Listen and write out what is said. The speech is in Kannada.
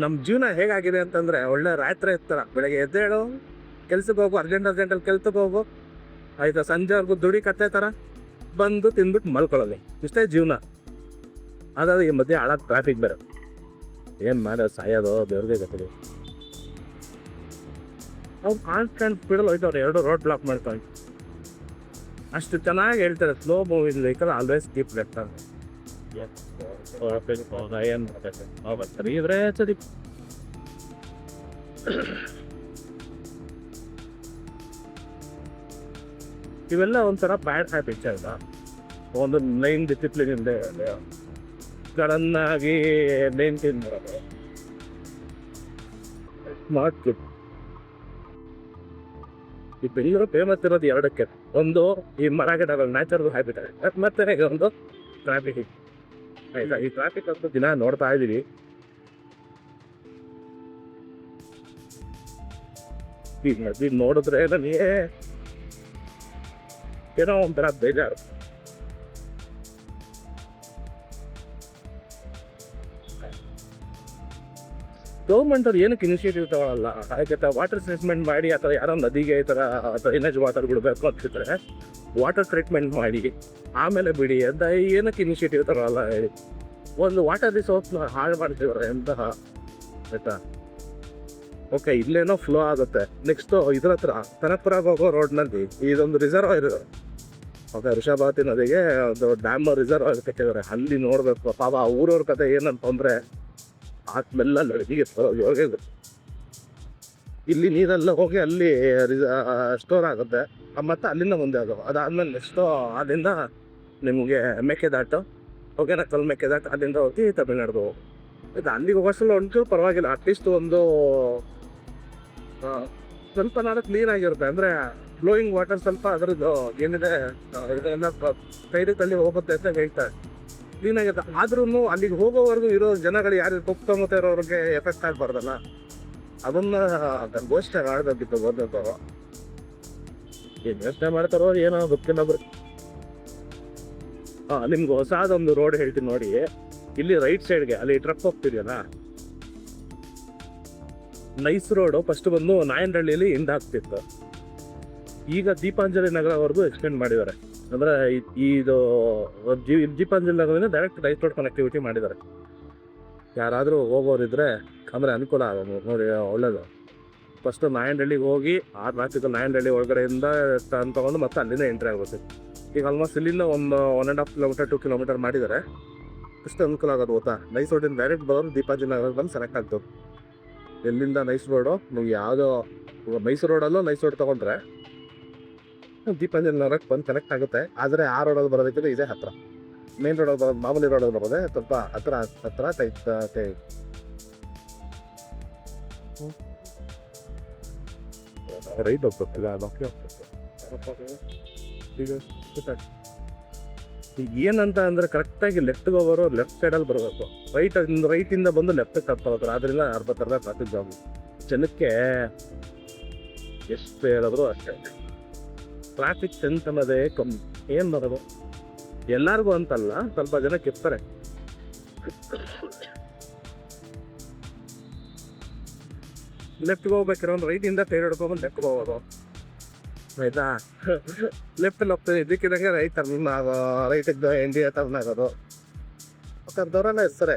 ನಮ್ಮ ಜೀವನ ಹೇಗಾಗಿದೆ ಅಂತಂದರೆ ಒಳ್ಳೆ ರಾತ್ರಿ ಇರ್ತಾರ. ಬೆಳಗ್ಗೆ ಎದ್ದೇಳು, ಕೆಲ್ಸಕ್ಕೆ ಹೋಗು, ಅರ್ಜೆಂಟಲ್ಲಿ ಕೆಲ್ಸಕ್ಕೆ ಹೋಗು, ಆಯಿತಾ, ಸಂಜೆವರೆಗೂ ದುಡಿ ಕತ್ತೆ ಥರ ಬಂದು ತಿಂದ್ಬಿಟ್ಟು ಮಲ್ಕೊಳ್ಳೋದು, ಇಷ್ಟೇ ಜೀವನ. ಅದಾದ್ರೆ ಈ ಮಧ್ಯೆ ಹಾಳಾಗಿ ಟ್ರಾಫಿಕ್ ಬೇರೆ, ಏನು ಮಾಡೋದು, ಸಾಯೋದು ದೇವ್ರಿಗೆ ಗೊತ್ತಿದೆ. ಅವ್ರು ಕಾನ್ಸ್ಟೆಂಟ್ ಸ್ಪೀಡಲ್ಲಿ ಹೋಯ್ತವ್ರೆ, 2 ರೋಡ್ ಬ್ಲಾಕ್ ಮಾಡ್ಕೊಂಡು. ಅಷ್ಟು ಚೆನ್ನಾಗಿ ಹೇಳ್ತಾರೆ, slow movies vehicle always keep left ಅಂತ. ಏನು ಬರ್ತಾರೆ ಇವ್ರೆ ಸರಿ. ಇವೆಲ್ಲ ಒಂಥರ ಬ್ಯಾಡ್ ಹ್ಯಾಬಿಟ್ಸ್ ಅಲ್ಲ. ಒಂದು ಲೈನ್ ಡಿಸಿಪ್ಲಿನ್ ಇಂದ ಸಡನ್ನಾಗಿ ಮೇಂಟೈನ್ ಮಾಡೋದು ಸ್ಮಾರ್ಟ್ ಕಿಡ್. ಈ ಬೆಂಗಳೂರು ಫೇಮಸ್ ಇರೋದು 2ಕ್ಕೆ. ಒಂದು ಈ ಮರ ಗಿಡಗಳು ನ್ಯಾಚುರಲ್ ಹ್ಯಾಬಿಟ್ ಆಗಿದೆ, ಮತ್ತೆ ಒಂದು ಟ್ರಾಫಿಕ್. ಆಯ್ತಾ, ಈ ಟ್ರಾಫಿಕ್ ಅಂತೂ ದಿನ ನೋಡ್ತಾ ಇದ್ದೀವಿ. ಈಗ ನೋಡಿದ್ರೆ ನನಗೆ ಏನೋ ಒಂಥರ ಬೇಜಾರು. ಗೌರ್ಮೆಂಟ್ ಅವ್ರು ಏನಕ್ಕೆ ಇನಿಷಿಯೇಟಿವ್ ತಗೊಳ್ಳಲ್ಲ? ಯಾಕೆ ವಾಟರ್ ಟ್ರೀಟ್ಮೆಂಟ್ ಮಾಡಿ, ಅಥವಾ ಯಾರೋ ನದಿಗೆ ಈ ಥರ ಡ್ರೈನೇಜ್ ವಾಟರ್ ಬಿಡಬೇಕು ಅಂತಿದ್ರೆ ವಾಟರ್ ಟ್ರೀಟ್ಮೆಂಟ್ ಮಾಡಿ ಆಮೇಲೆ ಬಿಡಿ ಅಂತ ಏನಕ್ಕೆ ಇನಿಷಿಯೇಟಿವ್ ತಗೊಳ್ಳಲ್ಲ? ಒಂದು ವಾಟರ್ ರಿಸೋರ್ಸ್ನ ಹಾಳು ಮಾಡ್ತಿದ್ದಾರೆ ಎಂತಹ, ಆಯಿತಾ. ಓಕೆ, ಇಲ್ಲೇನೋ ಫ್ಲೋ ಆಗುತ್ತೆ. ನೆಕ್ಸ್ಟು ಇದ್ರ ಹತ್ರ ಕನಕಪುರ ಹೋಗೋ ರೋಡ್ನಲ್ಲಿ ಇದೊಂದು ರಿಸರ್ವಾಯರ್ ಇದೆ. ಓಕೆ, ವೃಷಭಾವತಿ ನದಿಗೆ ಒಂದು ಡ್ಯಾಮ್ ರಿಸರ್ವಾಯರ್ ಕಟ್ಟಿದ್ದಾರೆ. ಅಲ್ಲಿ ನೋಡಬೇಕು ಪಾಪ ಆ ಊರವ್ರ ಕತೆ ಏನಂತಂದರೆ ಆ ಸ್ಮೆಲ್ಲಲ್ಲಿ ಅಡುಗೆ ಯೋಗ. ಇಲ್ಲಿ ನೀರೆಲ್ಲ ಹೋಗಿ ಅಲ್ಲಿ ಸ್ಟೋರ್ ಆಗುತ್ತೆ, ಮತ್ತು ಅಲ್ಲಿಂದ ಮುಂದೆ ಆಗೋದು. ಅದಾದಮೇಲೆ ನೆಕ್ಸ್ಟು ಅಲ್ಲಿಂದ ನಿಮಗೆ ಮೇಕೆದಾಟು, ಹೊಗೇನಕಲ್ ಮೇಕೆದಾಟು, ಅಲ್ಲಿಂದ ಹೋಗಿ ತಮಿಳ್ನಾಡ್ದು. ಇದು ಅಲ್ಲಿಗೆ ಹೋಗೋಷ್ಟಲ್ಲ ಒಂಚೂರು ಪರವಾಗಿಲ್ಲ, ಅಟ್ಲೀಸ್ಟ್ ಒಂದು ಸ್ವಲ್ಪ ನಾಳೆ ಕ್ಲೀನಾಗಿರುತ್ತೆ. ಅಂದರೆ ಫ್ಲೋಯಿಂಗ್ ವಾಟರ್ ಸ್ವಲ್ಪ ಅದರದ್ದು ಏನಿದೆ ಇದೆಲ್ಲ ಕೈದಲ್ಲಿ ಹೋಗುತ್ತೆ ಅಂತ ಹೇಳ್ತಾರೆ, ಕ್ಲೀನಾಗಿರುತ್ತೆ. ಆದ್ರೂ ಅಲ್ಲಿಗೆ ಹೋಗೋವರೆಗೂ ಇರೋ ಜನಗಳು ಯಾರು ಸುತ್ತಮುತ್ತ ಇರೋರಿಗೆ ಎಫೆಕ್ಟ್ ಆಗಬಾರ್ದಲ್ಲ, ಅದನ್ನ ಘೋಷಣೆ ಮಾಡಬೇಕಿತ್ತು ಗೌರ್ಮೆಂಟವರು. ಏನು ಯೋಚನೆ ಮಾಡ್ತಾರೋ ಏನೋ ಗೊತ್ತಿಲ್ಲ ಬರೀ. ನಿಮ್ಗೆ ಹೊಸದೊಂದು ರೋಡ್ ಹೇಳ್ತೀನಿ ನೋಡಿ. ಇಲ್ಲಿ ರೈಟ್ ಸೈಡ್ಗೆ ಅಲ್ಲಿ ಟ್ರಕ್ ಹೋಗ್ತಿದೆಯಲ್ಲ, ನೈಸ್ ರೋಡು ಫಸ್ಟ್ ಬಂದು ನಾಯಂಡಹಳ್ಳಿಯಲ್ಲಿ ಎಂಡ್ ಆಗ್ತಿತ್ತು. ಈಗ ದೀಪಾಂಜಲಿ ನಗರವರೆಗೂ ಎಕ್ಸ್ಟೆಂಡ್ ಮಾಡಿದ್ದಾರೆ. ಅಂದರೆ ಇದು ದೀಪಾಂಜಲಿ ನಗರದಿಂದ ಡೈರೆಕ್ಟ್ ನೈಸ್ ರೋಡ್ ಕನೆಕ್ಟಿವಿಟಿ ಮಾಡಿದ್ದಾರೆ. ಯಾರಾದರೂ ಹೋಗೋರಿದ್ರೆ ಅಂದರೆ ಅನುಕೂಲ ಆಗೋದು ನೋಡಿ, ಒಳ್ಳೇದು. ಫಸ್ಟು ನಾಯಂಡಹಳ್ಳಿಗೆ ಹೋಗಿ ಆ ಟ್ರಾಫಿಕಲ್ಲಿ ನಾಯಂಡಹಳ್ಳಿ ಒಳಗಡೆಯಿಂದ ಟರ್ನ್ ತೊಗೊಂಡು ಮತ್ತೆ ಅಲ್ಲಿಂದ ಎಂಟ್ರಿ ಆಗುತ್ತೆ. ಈಗ ಆಲ್ಮೋಸ್ಟ್ ಇಲ್ಲಿಂದ ಒಂದು 1.5 ಕಿಲೋಮೀಟರ್ 2 ಕಿಲೋಮೀಟರ್ ಮಾಡಿದ್ದಾರೆ. ಅಷ್ಟು ಅನುಕೂಲ ಆಗೋದು ಗೊತ್ತಾ. ನೈಸ್ ರೋಡಿಂದ ಡೈರೆಕ್ಟ್ ಬರೋದು ದೀಪಾಂಜಲಿ ನಗರ ಬಂದು ಸೆಲೆಕ್ಟ್ ಆಗ್ತದೆ. ಎಲ್ಲಿಂದ ನೈಸ್ ರೋಡು, ನೀವು ಯಾವುದೋ ಮೈಸೂರು ರೋಡಲ್ಲೂ ನೈಸ್ ರೋಡ್ ತೊಗೊಂಡ್ರೆ ದೀಪಾಂಜಲಿ ನಗರಕ್ಕೆ ಬಂದು ಕನೆಕ್ಟ್ ಆಗುತ್ತೆ. ಆದರೆ ಆ ರೋಡಲ್ಲಿ ಬರೋದಕ್ಕಿಂತ ಇದೇ ಹತ್ತಿರ. ಮೇನ್ ರೋಡಲ್ಲಿ ಬರೋದು, ಮಾಮೂಲಿ ರೋಡಲ್ಲಿ ಬರೋದೇ ಸ್ವಲ್ಪ ಹತ್ತಿರ ಟೈಪ್. ರೈಟ್ ಹೋಗ್ಬೇಕಿಲ್ಲ, ಈಗ ಏನಂತ ಅಂದರೆ ಕರೆಕ್ಟಾಗಿ ಲೆಫ್ಟ್ಗೆ ಹೋಗೋರು ಲೆಫ್ಟ್ ಸೈಡಲ್ಲಿ ಬರಬೇಕು, ರೈಟಿಂದ ಬಂದು ಲೆಫ್ಟಿಗೆ ಕರ್ಕೋತಾರೆ. ಅದರಿಂದ ಅರ್ಧ ಟ್ರಾಫಿಕ್ ಜಾಮ್. ಜನಕ್ಕೆ ಎಷ್ಟು ಹೇಳಿದ್ರು ಅಷ್ಟೇ, ಟ್ರಾಫಿಕ್ ಸೆನ್ಸ್ ಅನ್ನೋದೇ ಕಮ್ಮಿ. ಏನು ಮಾಡೋದು, ಎಲ್ಲರಿಗೂ ಅಂತಲ್ಲ, ಸ್ವಲ್ಪ ಜನಕ್ಕೆ ಇರ್ತಾರೆ. ಲೆಫ್ಟ್ಗೆ ಹೋಗ್ಬೇಕಿರೋ ಒಂದು ರೈಟಿಂದ ಸೈಡ್ ಹಿಡ್ಕೊಂಡ್ಬಂದು ಲೆಫ್ಟ್ಗೆ ಹೋಗೋದು, ಆಯಿತಾ. ಲೆಫ್ಟಲ್ಲಿ ಹೋಗ್ತಾನೆ ಇದಕ್ಕಿದಂಗೆ ರೈಟಿಗೆ ಎಂಡಿಯ ಟರ್ನ್ ಆಗೋದು. ದೂರನೇ ಇರ್ತಾರೆ.